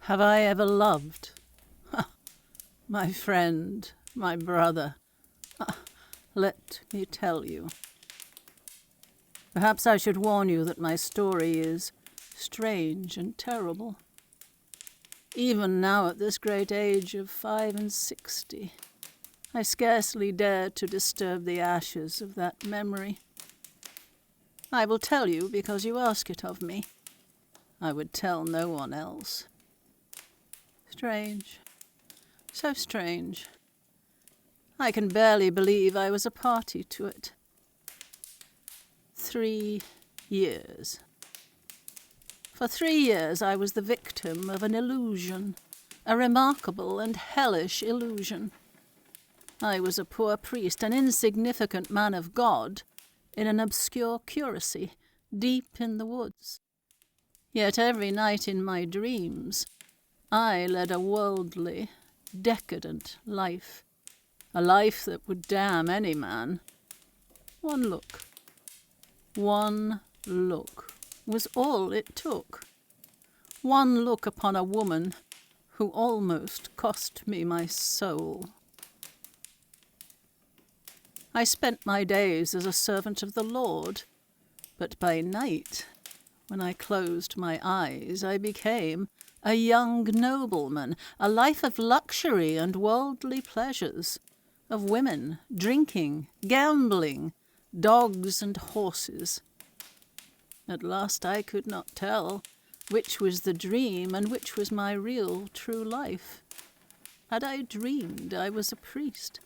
Have I ever loved? My friend, my brother. Let me tell you. Perhaps I should warn you that my story is strange and terrible. Even now at this great age of 65, I scarcely dare to disturb the ashes of that memory. I will tell you because you ask it of me. I would tell no one else. Strange. So strange. I can barely believe I was a party to it. 3 years. For 3 years I was the victim of an illusion, a remarkable and hellish illusion. I was a poor priest, an insignificant man of God, in an obscure curacy, deep in the woods. Yet every night in my dreams, I led a worldly, decadent life, a life that would damn any man. One look was all it took. One look upon a woman who almost cost me my soul. I spent my days as a servant of the Lord, but by night, when I closed my eyes, I became a young nobleman, a life of luxury and worldly pleasures, of women, drinking, gambling, dogs and horses. At last I could not tell which was the dream and which was my real, true life. Had I dreamed I was a priest?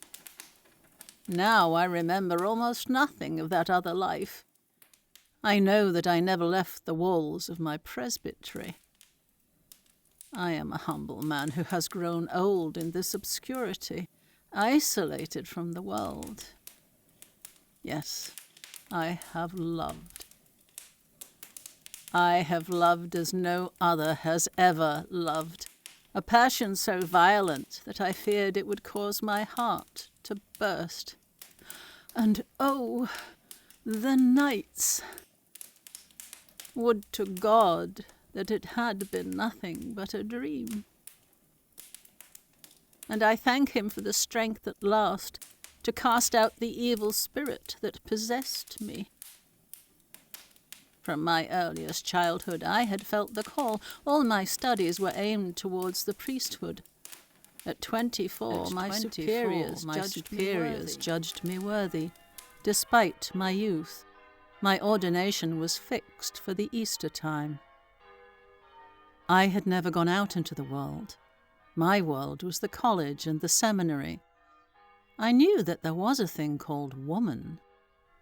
Now I remember almost nothing of that other life. I know that I never left the walls of my presbytery. I am a humble man who has grown old in this obscurity, isolated from the world. Yes, I have loved. I have loved as no other has ever loved, a passion so violent that I feared it would cause my heart to burst. And oh, the nights! Would to God that it had been nothing but a dream. And I thank him for the strength at last to cast out the evil spirit that possessed me. From my earliest childhood I had felt the call. All my studies were aimed towards the priesthood. At 24, my superiors judged me worthy. Despite my youth, my ordination was fixed for the Easter time. I had never gone out into the world. My world was the college and the seminary. I knew that there was a thing called woman,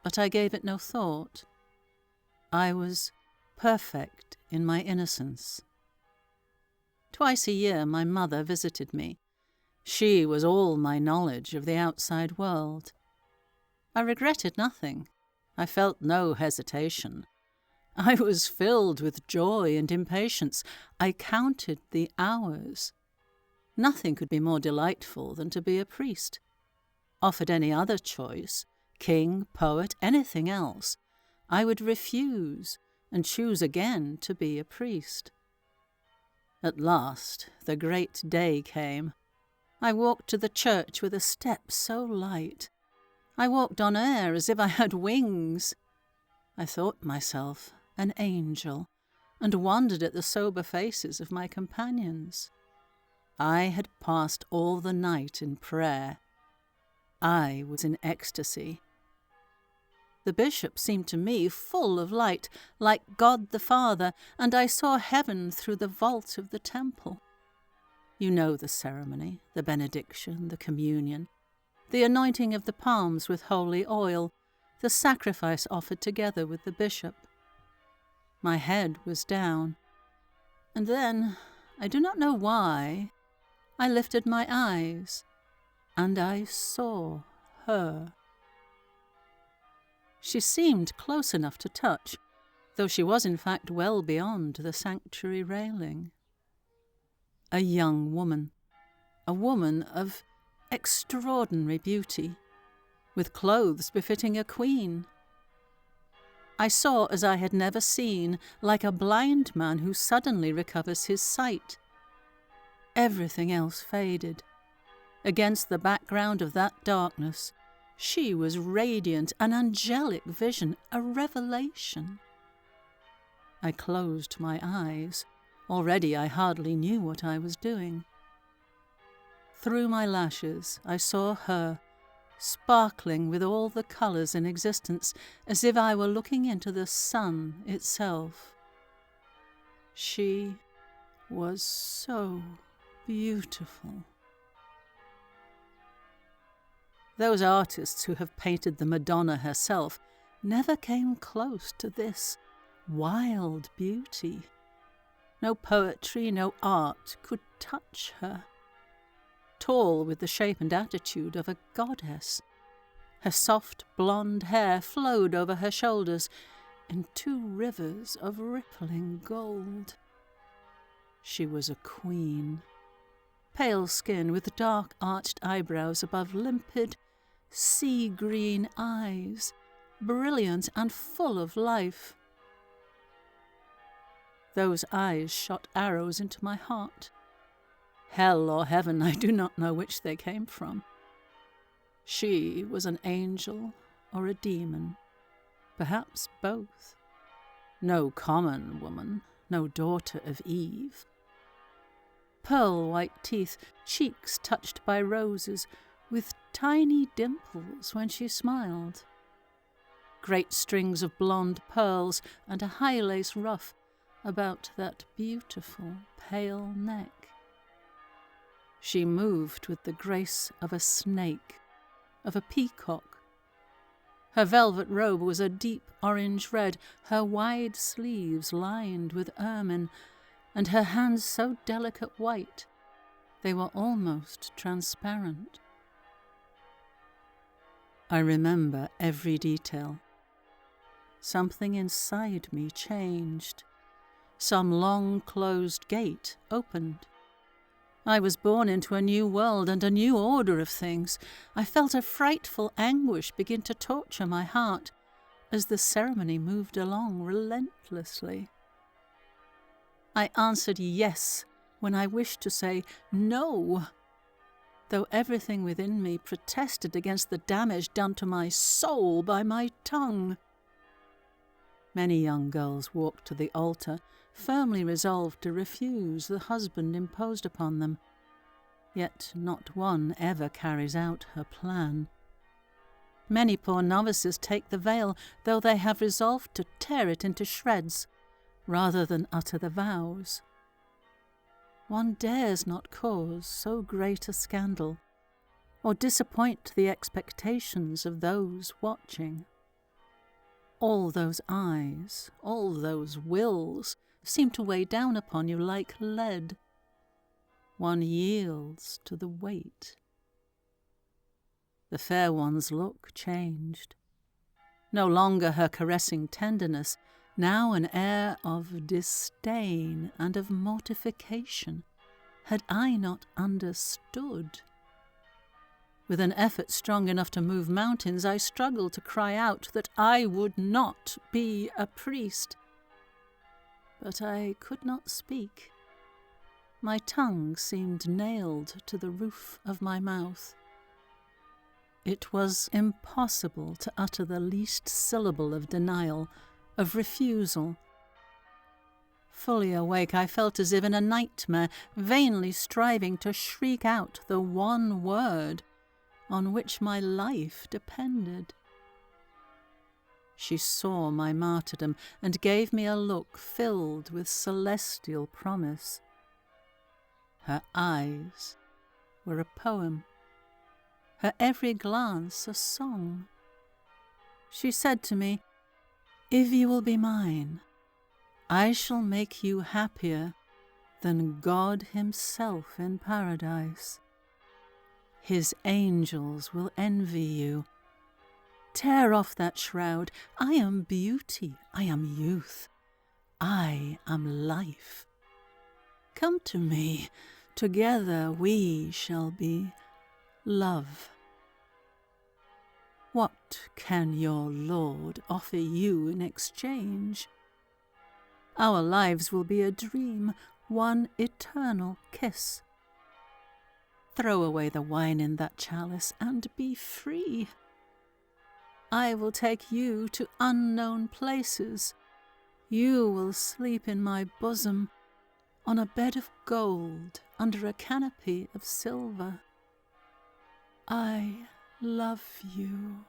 but I gave it no thought. I was perfect in my innocence. Twice a year my mother visited me. She was all my knowledge of the outside world. I regretted nothing. I felt no hesitation. I was filled with joy and impatience. I counted the hours. Nothing could be more delightful than to be a priest. Offered any other choice, king, poet, anything else, I would refuse and choose again to be a priest. At last, the great day came. I walked to the church with a step so light. I walked on air as if I had wings. I thought myself an angel, and wondered at the sober faces of my companions. I had passed all the night in prayer. I was in ecstasy. The bishop seemed to me full of light, like God the Father, and I saw heaven through the vault of the temple. You know the ceremony, the benediction, the communion, the anointing of the palms with holy oil, the sacrifice offered together with the bishop. My head was down, and then, I do not know why, I lifted my eyes, and I saw her. She seemed close enough to touch, though she was in fact well beyond the sanctuary railing. A young woman, a woman of extraordinary beauty, with clothes befitting a queen. I saw as I had never seen, like a blind man who suddenly recovers his sight. Everything else faded. Against the background of that darkness, she was radiant, an angelic vision, a revelation. I closed my eyes. Already I hardly knew what I was doing. Through my lashes I saw her, sparkling with all the colours in existence, as if I were looking into the sun itself. She was so beautiful. Those artists who have painted the Madonna herself never came close to this wild beauty. No poetry, no art could touch her. Tall with the shape and attitude of a goddess, her soft blonde hair flowed over her shoulders in 2 rivers of rippling gold. She was a queen. Pale skin with dark arched eyebrows above limpid, sea-green eyes, brilliant and full of life. Those eyes shot arrows into my heart. Hell or heaven, I do not know which they came from. She was an angel or a demon, perhaps both. No common woman, no daughter of Eve. Pearl-white teeth, cheeks touched by roses, with tiny dimples when she smiled. Great strings of blonde pearls and a high lace ruff about that beautiful pale neck. She moved with the grace of a snake, of a peacock. Her velvet robe was a deep orange red, her wide sleeves lined with ermine, and her hands so delicate white they were almost transparent. I remember every detail. Something inside me changed. Some long-closed gate opened. I was born into a new world and a new order of things. I felt a frightful anguish begin to torture my heart as the ceremony moved along relentlessly. I answered yes when I wished to say no, though everything within me protested against the damage done to my soul by my tongue. Many young girls walked to the altar, firmly resolved to refuse the husband imposed upon them. Yet not one ever carries out her plan. Many poor novices take the veil, though they have resolved to tear it into shreds, rather than utter the vows. One dares not cause so great a scandal, or disappoint the expectations of those watching. All those eyes, all those wills, seem to weigh down upon you like lead. One yields to the weight. The fair one's look changed. No longer her caressing tenderness, now an air of disdain and of mortification. Had I not understood? With an effort strong enough to move mountains, I struggled to cry out that I would not be a priest. But I could not speak. My tongue seemed nailed to the roof of my mouth. It was impossible to utter the least syllable of denial, of refusal. Fully awake, I felt as if in a nightmare, vainly striving to shriek out the one word on which my life depended. She saw my martyrdom and gave me a look filled with celestial promise. Her eyes were a poem, her every glance a song. She said to me, "If you will be mine, I shall make you happier than God himself in paradise. His angels will envy you. Tear off that shroud. I am beauty. I am youth. I am life. Come to me. Together we shall be love. What can your Lord offer you in exchange? Our lives will be a dream, one eternal kiss, Throw away the wine in that chalice and be free. I will take you to unknown places. You will sleep in my bosom, on a bed of gold, under a canopy of silver. I love you.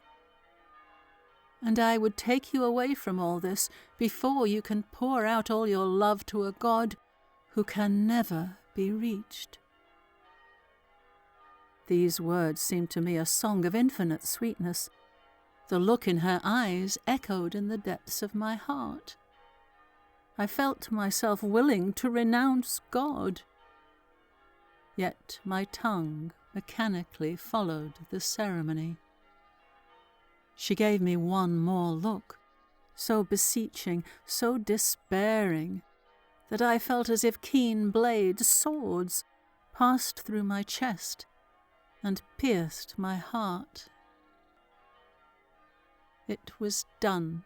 And I would take you away from all this before you can pour out all your love to a God who can never be reached. These words seemed to me a song of infinite sweetness. The look in her eyes echoed in the depths of my heart. I felt myself willing to renounce God. Yet my tongue mechanically followed the ceremony. She gave me one more look, so beseeching, so despairing, that I felt as if keen blades, swords, passed through my chest and pierced my heart. It was done.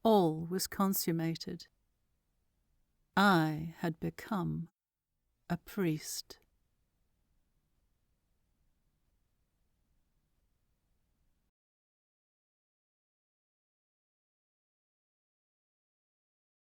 All was consummated. I had become a priest.